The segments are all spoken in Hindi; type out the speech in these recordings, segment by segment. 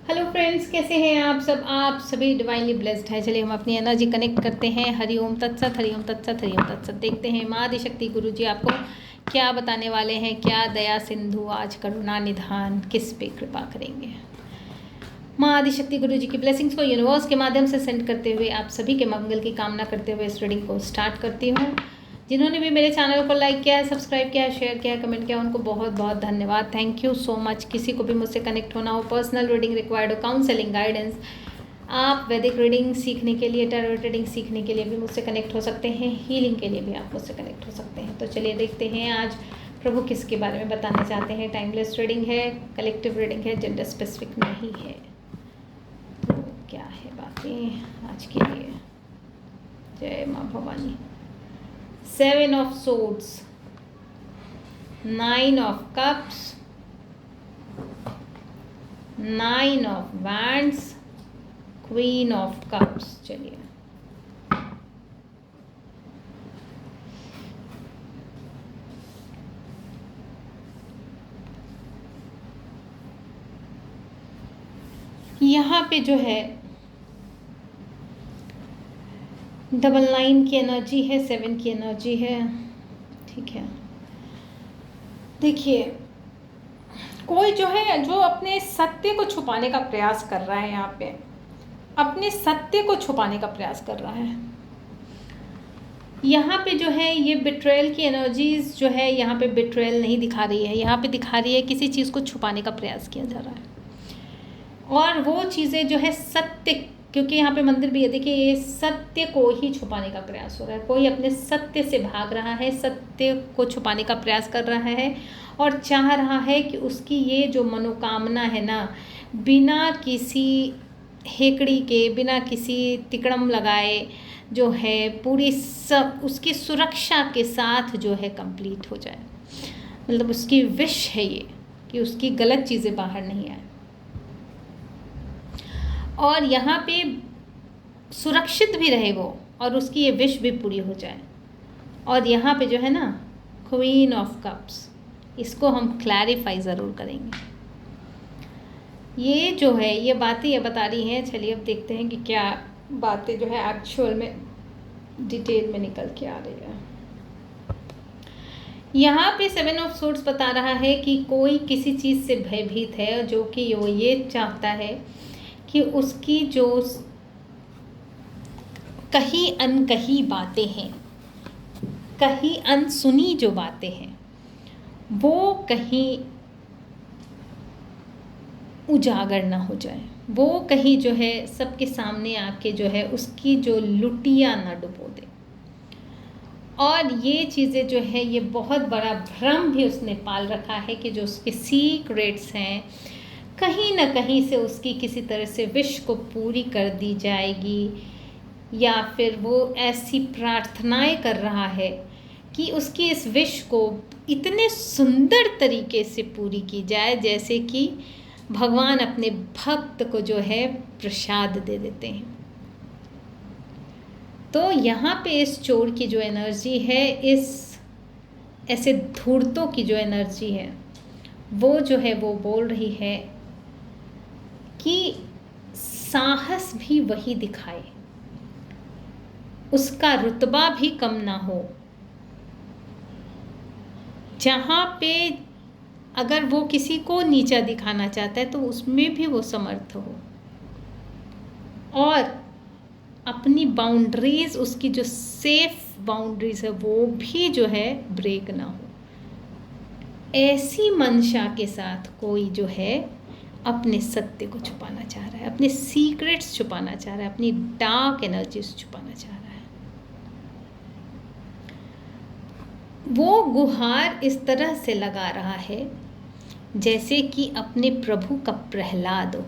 हेलो फ्रेंड्स, कैसे हैं आप सब? आप सभी डिवाइनली ब्लेस्ड हैं। चलिए हम अपनी एनर्जी कनेक्ट करते हैं। हरिओम तत्सत, हरिओम तत्सत, हरिओम तत्सत। देखते हैं माँ आदिशक्ति गुरु जी आपको क्या बताने वाले हैं। क्या दया सिंधु आज करुणा निधान किस पे कृपा करेंगे। माँ आदिशक्ति गुरु जी की ब्लेसिंग्स को यूनिवर्स के माध्यम से सेंड करते हुए आप सभी के मंगल की कामना करते हुए इस रीडिंग को स्टार्ट करती हूँ। जिन्होंने भी मेरे चैनल को लाइक किया है, सब्सक्राइब किया है, शेयर किया है, कमेंट किया, उनको बहुत बहुत धन्यवाद। Thank you so much. किसी को भी मुझसे कनेक्ट होना हो, पर्सनल रीडिंग रिक्वायर्ड हो, काउंसलिंग गाइडेंस, आप वैदिक रीडिंग सीखने के लिए, टैरोट रीडिंग सीखने के लिए भी मुझसे कनेक्ट हो सकते हैं। हीलिंग के लिए भी आप मुझसे कनेक्ट हो सकते हैं। तो चलिए देखते हैं आज प्रभु किसके बारे में बताना चाहते हैं। टाइमलेस रीडिंग है, कलेक्टिव रीडिंग है, जेंडर स्पेसिफिक नहीं है। तो क्या है बातें आज के लिए। जय माँ Bhavani. 7 of Swords, 9 of Cups, 9 of Wands, Queen of Cups। चलिए यहाँ पे जो है 9 की एनर्जी है, 7 की एनर्जी है। ठीक है, देखिए कोई जो है जो अपने सत्य को छुपाने का प्रयास कर रहा है, यहाँ पे अपने सत्य को छुपाने का प्रयास कर रहा है। यहाँ पे जो है ये बिट्रेयल की एनर्जीज जो है, यहाँ पे बिट्रेयल नहीं दिखा रही है, यहाँ पे दिखा रही है किसी चीज़ को छुपाने का प्रयास किया जा रहा है। और वो चीज़ें जो है सत्य, क्योंकि यहाँ पे मंदिर भी है, देखिए ये सत्य को ही छुपाने का प्रयास हो रहा है। कोई अपने सत्य से भाग रहा है, सत्य को छुपाने का प्रयास कर रहा है और चाह रहा है कि उसकी ये जो मनोकामना है ना, बिना किसी हेकड़ी के, बिना किसी तिकड़म लगाए जो है पूरी सब उसकी सुरक्षा के साथ जो है कंप्लीट हो जाए। मतलब उसकी विश है ये कि उसकी गलत चीज़ें बाहर नहीं आए और यहाँ पे सुरक्षित भी रहे वो, और उसकी ये विश भी पूरी हो जाए। और यहाँ पे जो है ना क्वीन ऑफ कप्स, इसको हम क्लैरिफाई ज़रूर करेंगे। ये जो है ये बातें ये बता रही हैं। चलिए अब देखते हैं कि क्या बातें जो है एक्चुअल में डिटेल में निकल के आ रही है। यहाँ पे 7 ऑफ सोर्ड्स बता रहा है कि कोई किसी चीज़ से भयभीत है, जो कि वो ये चाहता है कि उसकी जो कहीं अनकही बातें हैं, कहीं अनसुनी जो बातें हैं, वो कहीं उजागर ना हो जाए, वो कहीं जो है सबके सामने आके जो है उसकी जो लुटिया ना डुबो दे। और ये चीज़ें जो है ये बहुत बड़ा भ्रम भी उसने पाल रखा है कि जो उसके सीक्रेट्स हैं कहीं ना कहीं से उसकी किसी तरह से विश को पूरी कर दी जाएगी, या फिर वो ऐसी प्रार्थनाएं कर रहा है कि उसकी इस विश को इतने सुंदर तरीके से पूरी की जाए जैसे कि भगवान अपने भक्त को जो है प्रसाद दे देते हैं। तो यहाँ पे इस चोर की जो एनर्जी है, इस ऐसे धूर्तों की जो एनर्जी है, वो जो है वो बोल रही है कि साहस भी वही दिखाए, उसका रुतबा भी कम ना हो। जहाँ पे अगर वो किसी को नीचा दिखाना चाहता है तो उसमें भी वो समर्थ हो, और अपनी बाउंड्रीज, उसकी जो सेफ बाउंड्रीज है वो भी जो है ब्रेक ना हो। ऐसी मंशा के साथ कोई जो है अपने सत्य को छुपाना चाह रहा है, अपने सीक्रेट्स छुपाना चाह रहा है, अपनी डार्क एनर्जीज छुपाना चाह रहा है। वो गुहार इस तरह से लगा रहा है जैसे कि अपने प्रभु का प्रहलाद हो।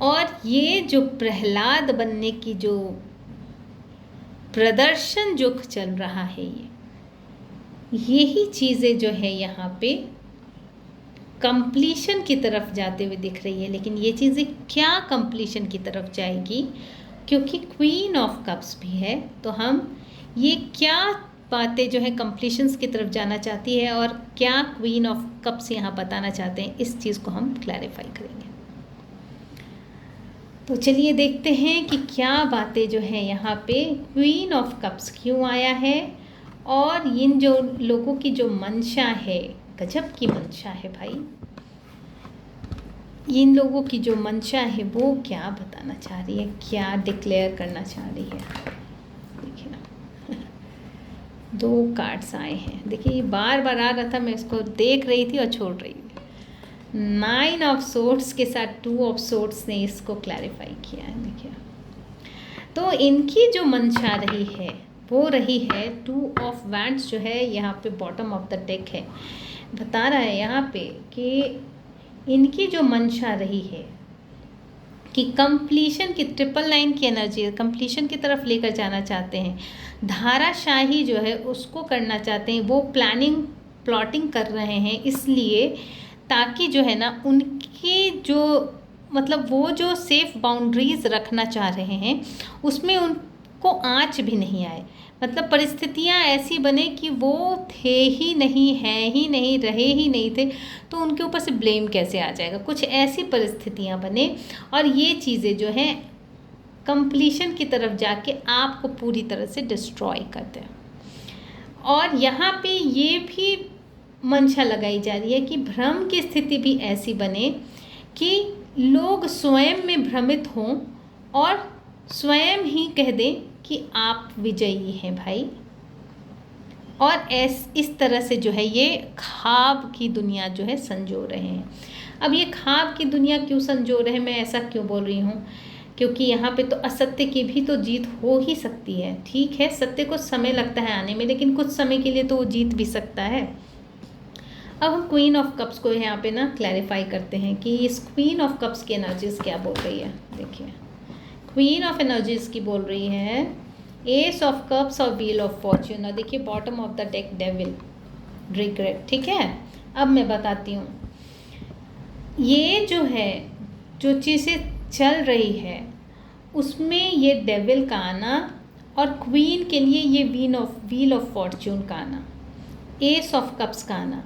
और ये जो प्रहलाद बनने की जो प्रदर्शन जो चल रहा है, यही चीज़ें जो है यहाँ पे कंप्लीशन की तरफ जाते हुए दिख रही है। लेकिन ये चीज़ें क्या कंप्लीशन की तरफ जाएगी, क्योंकि क्वीन ऑफ कप्स भी है, तो हम ये क्या बातें जो है कंप्लीशंस की तरफ जाना चाहती है और क्या क्वीन ऑफ कप्स यहाँ बताना चाहते हैं, इस चीज़ को हम क्लैरिफाई करेंगे। तो चलिए देखते हैं कि क्या बातें जो है यहाँ पे क्वीन ऑफ कप्स क्यों आया है और इन जो लोगों की जो मंशा है, गजब की मंशा है भाई, इन लोगों की जो मंशा है वो क्या बताना चाह रही है, क्या डिक्लेयर करना चाह रही है। देखिए ना 2 कार्ड्स आए हैं, देखिए ये बार बार आ रहा था, मैं इसको देख रही थी और छोड़ रही थी। 9 ऑफ सोर्ड्स के साथ 2 ऑफ सोर्ड्स ने इसको क्लैरिफाई किया है। देखिए तो इनकी जो मंशा रही है वो रही है 2 ऑफ वैंड्स, जो है यहाँ पे बॉटम ऑफ द डेक है, बता रहा है यहाँ पे कि इनकी जो मंशा रही है कि कंप्लीशन की 999 की एनर्जी कंप्लीशन की तरफ लेकर जाना चाहते हैं, धाराशाही जो है उसको करना चाहते हैं, वो प्लॉटिंग कर रहे हैं, इसलिए ताकि जो है ना उनकी जो मतलब वो जो सेफ बाउंड्रीज रखना चाह रहे हैं उसमें उनको आँच भी नहीं आए, मतलब परिस्थितियाँ ऐसी बने कि वो थे ही नहीं, हैं ही नहीं, रहे ही नहीं थे, तो उनके ऊपर से ब्लेम कैसे आ जाएगा, कुछ ऐसी परिस्थितियाँ बने और ये चीज़ें जो हैं कंप्लीशन की तरफ जाके आपको पूरी तरह से डिस्ट्रॉय कर दें। और यहाँ पे ये भी मंशा लगाई जा रही है कि भ्रम की स्थिति भी ऐसी बने कि लोग स्वयं में भ्रमित हों और स्वयं ही कह दें कि आप विजयी हैं भाई, और इस तरह से जो है ये ख्वाब की दुनिया जो है संजो रहे हैं। अब ये ख्वाब की दुनिया क्यों संजो रहे हैं, मैं ऐसा क्यों बोल रही हूँ, क्योंकि यहाँ पे तो असत्य की भी तो जीत हो ही सकती है। ठीक है, सत्य को समय लगता है आने में, लेकिन कुछ समय के लिए तो वो जीत भी सकता है। अब हम क्वीन ऑफ कप्स को यहाँ पे ना क्लैरिफाई करते हैं कि इस क्वीन ऑफ कप्स की एनर्जीज क्या बोल रही है। देखिए क्वीन ऑफ एनर्जीज की बोल रही है एस ऑफ कप्स और व्हील ऑफ फॉर्च्यून, और देखिए bottom of the deck devil, regret. ठीक है, अब मैं बताती हूँ ये जो है जो चीज़ें चल रही है उसमें ये डेविल का आना और क्वीन के लिए ये व्हील ऑफ फॉर्च्यून का आना, एस ऑफ कप्स का आना,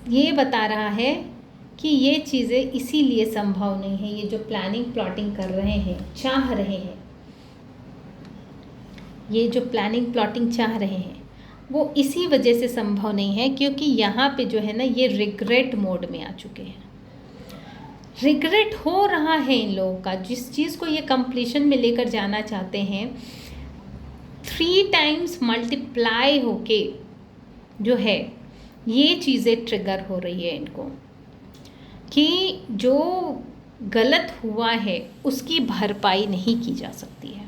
ये बता रहा है कि ये चीज़ें इसीलिए संभव नहीं है। ये जो प्लानिंग कर रहे हैं, चाह रहे हैं, ये जो प्लानिंग चाह रहे हैं वो इसी वजह से संभव नहीं है क्योंकि यहाँ पे जो है ना ये रिग्रेट मोड में आ चुके हैं। रिग्रेट हो रहा है इन लोगों का, जिस चीज़ को ये कंप्लीशन में लेकर जाना चाहते हैं 3 टाइम्स मल्टीप्लाई होके जो है ये चीज़ें ट्रिगर हो रही है इनको कि जो गलत हुआ है उसकी भरपाई नहीं की जा सकती है,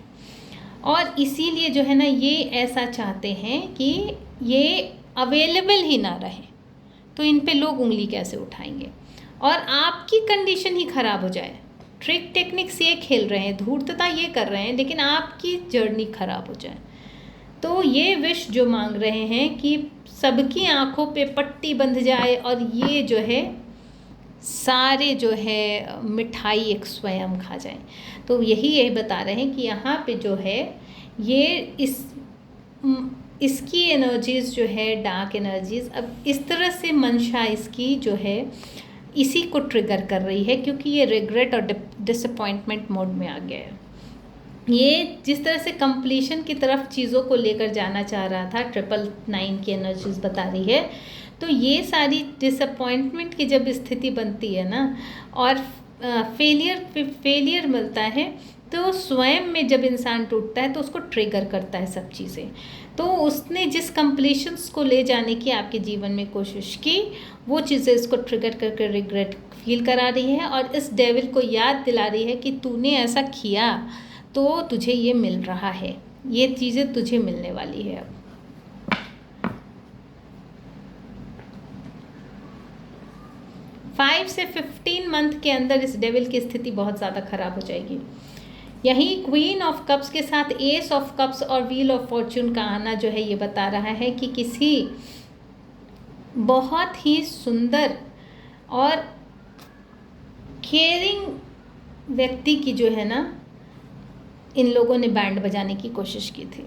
और इसीलिए जो है ना ये ऐसा चाहते हैं कि ये अवेलेबल ही ना रहे, तो इन पे लोग उंगली कैसे उठाएंगे और आपकी कंडीशन ही ख़राब हो जाए। ट्रिक टेक्निक्स ये खेल रहे हैं, धूर्तता ये कर रहे हैं, लेकिन आपकी जर्नी ख़राब हो जाए। तो ये विश जो मांग रहे हैं कि सबकी आंखों पे पट्टी बंध जाए और ये जो है सारे जो है मिठाई एक स्वयं खा जाएं। तो यही बता रहे हैं कि यहाँ पे जो है ये इसकी एनर्जीज़ जो है डार्क एनर्जीज़ अब इस तरह से मंशा इसकी जो है इसी को ट्रिगर कर रही है क्योंकि ये रिग्रेट और डिसअपॉइंटमेंट मोड में आ गया है। ये जिस तरह से कंप्लीशन की तरफ चीज़ों को लेकर जाना चाह रहा था, 999 की एनर्जीज़ बता रही है, तो ये सारी डिसअपॉइंटमेंट की जब स्थिति बनती है ना और फेलियर मिलता है तो स्वयं में जब इंसान टूटता है तो उसको ट्रिगर करता है सब चीज़ें। तो उसने जिस कंप्लीशंस को ले जाने की आपके जीवन में कोशिश की वो चीज़ें इसको ट्रिगर करके रिग्रेट फील करा रही है और इस डेविल को याद दिला रही है कि तूने ऐसा किया तो तुझे ये मिल रहा है, ये चीज़ें तुझे मिलने वाली है। अब 5 से 15 मंथ के अंदर इस डेविल की स्थिति बहुत ज़्यादा ख़राब हो जाएगी। यहीं क्वीन ऑफ कप्स के साथ एस ऑफ कप्स और व्हील ऑफ फॉर्च्यून का आना जो है ये बता रहा है कि किसी बहुत ही सुंदर और केयरिंग व्यक्ति की जो है ना इन लोगों ने बैंड बजाने की कोशिश की थी,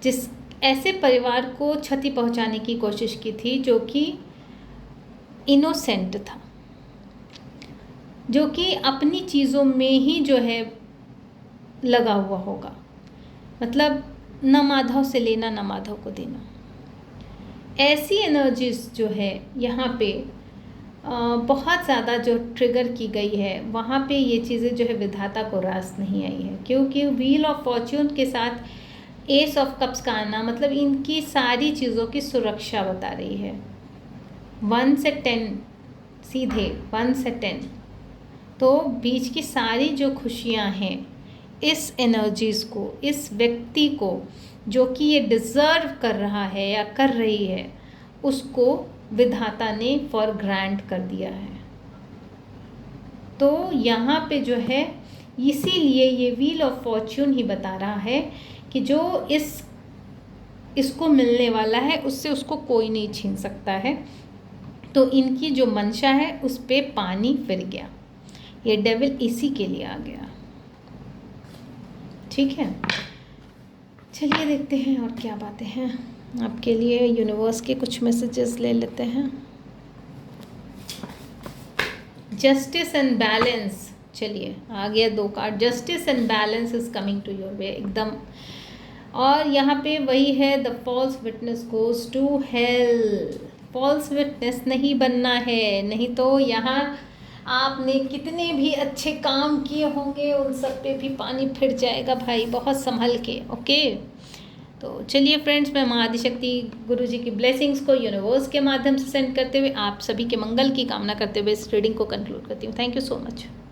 जिस ऐसे परिवार को क्षति पहुंचाने की कोशिश की थी जो कि इनोसेंट था, जो कि अपनी चीज़ों में ही जो है लगा हुआ होगा, मतलब न माधव से लेना न माधव को देना। ऐसी एनर्जीज जो है यहाँ पे बहुत ज़्यादा जो ट्रिगर की गई है, वहाँ पे ये चीज़ें जो है विधाता को रास नहीं आई है, क्योंकि व्हील ऑफ फॉर्च्यून के साथ एस ऑफ कप्स का आना मतलब इनकी सारी चीज़ों की सुरक्षा बता रही है। 1 से 10 सीधे 1 से 10, तो बीच की सारी जो खुशियाँ हैं इस एनर्जीज़ को, इस व्यक्ति को जो कि ये डिज़र्व कर रहा है या कर रही है, उसको विधाता ने फॉर ग्रांट कर दिया है। तो यहाँ पे जो है इसीलिए ये व्हील ऑफ फॉर्च्यून ही बता रहा है कि जो इसको मिलने वाला है उससे उसको कोई नहीं छीन सकता है। तो इनकी जो मंशा है उस पे पानी फिर गया, ये डेविल इसी के लिए आ गया। ठीक है, चलिए देखते हैं और क्या बातें हैं आपके लिए। यूनिवर्स के कुछ मैसेजेस ले लेते हैं। जस्टिस एंड बैलेंस, चलिए आ गया 2 card. Justice and balance is coming to your way एकदम। और यहाँ पे वही है, the false witness goes to hell. False witness नहीं बनना है, नहीं तो यहाँ आपने कितने भी अच्छे काम किए होंगे उन सब पे भी पानी फिर जाएगा भाई, बहुत संभल के। ओके, तो चलिए फ्रेंड्स, मैं माँ आदिशक्ति गुरु जी की ब्लेसिंग्स को यूनिवर्स के माध्यम से सेंड करते हुए आप सभी के मंगल की कामना करते हुए इस रीडिंग को कंक्लूड करती हूँ। Thank you so much.